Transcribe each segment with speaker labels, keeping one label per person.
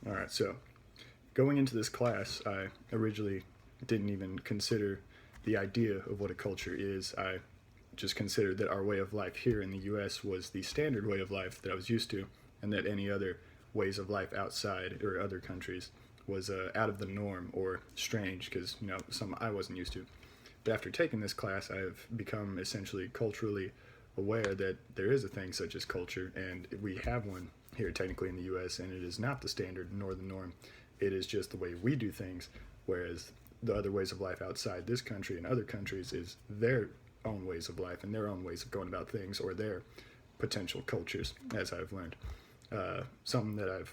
Speaker 1: All right, so going into this class, I originally didn't even consider the idea of what a culture is. I just considered that our way of life here in the US was the standard way of life that I was used to, and that any other ways of life outside or other countries was out of the norm or strange because, some I wasn't used to. But after taking this class, I've become essentially culturally aware that there is a thing such as culture, and we have one here technically in the US, and it is not the standard nor the norm. It is just the way we do things, whereas the other ways of life outside this country and other countries is their own ways of life and their own ways of going about things, or their potential cultures, as I've learned. Something that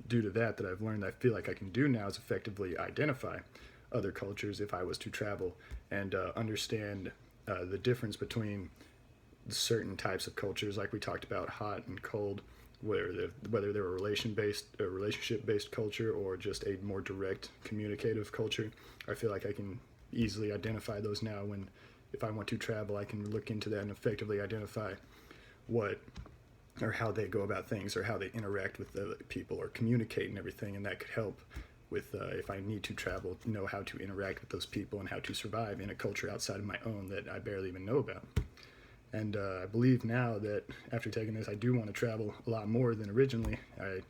Speaker 1: due to that I've learned I feel like I can do now is effectively identify other cultures if I was to travel and understand the difference between certain types of cultures, like we talked about, hot and cold, whether they're a relationship based culture or just a more direct communicative culture. I feel like I can easily identify those now. When if I want to travel, I can look into that and effectively identify what or how they go about things or how they interact with the people or communicate and everything, and that could help with if I need to travel, know how to interact with those people and how to survive in a culture outside of my own that I barely even know about. And I believe now that after taking this, I do want to travel a lot more than originally. I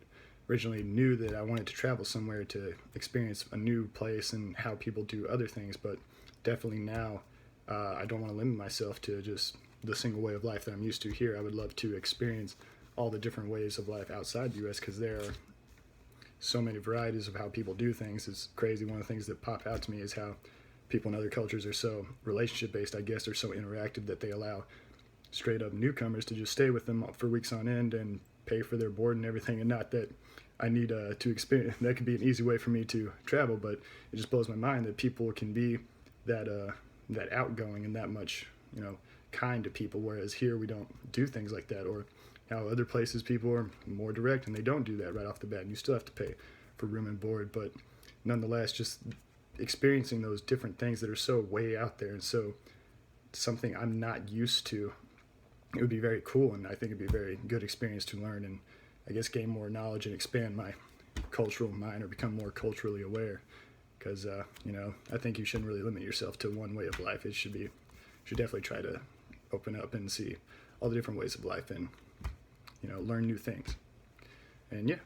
Speaker 1: originally knew that I wanted to travel somewhere to experience a new place and how people do other things, but definitely now I don't want to limit myself to just the single way of life that I'm used to here. I would love to experience all the different ways of life outside the US because there are so many varieties of how people do things. It's crazy. One of the things that pop out to me is how people in other cultures are so relationship based, I guess, or so interactive that they allow straight up newcomers to just stay with them for weeks on end and pay for their board and everything. And not that I need to experience that. Could be an easy way for me to travel, but it just blows my mind that people can be that outgoing and that much kind to people, whereas here we don't do things like that. Or how other places people are more direct and they don't do that right off the bat, and you still have to pay for room and board. But nonetheless, just experiencing those different things that are so way out there and so something I'm not used to, it would be very cool, and I think it'd be a very good experience to learn and I guess gain more knowledge and expand my cultural mind or become more culturally aware. Because I think you shouldn't really limit yourself to one way of life. It should definitely try to open up and see all the different ways of life and learn new things. And yeah,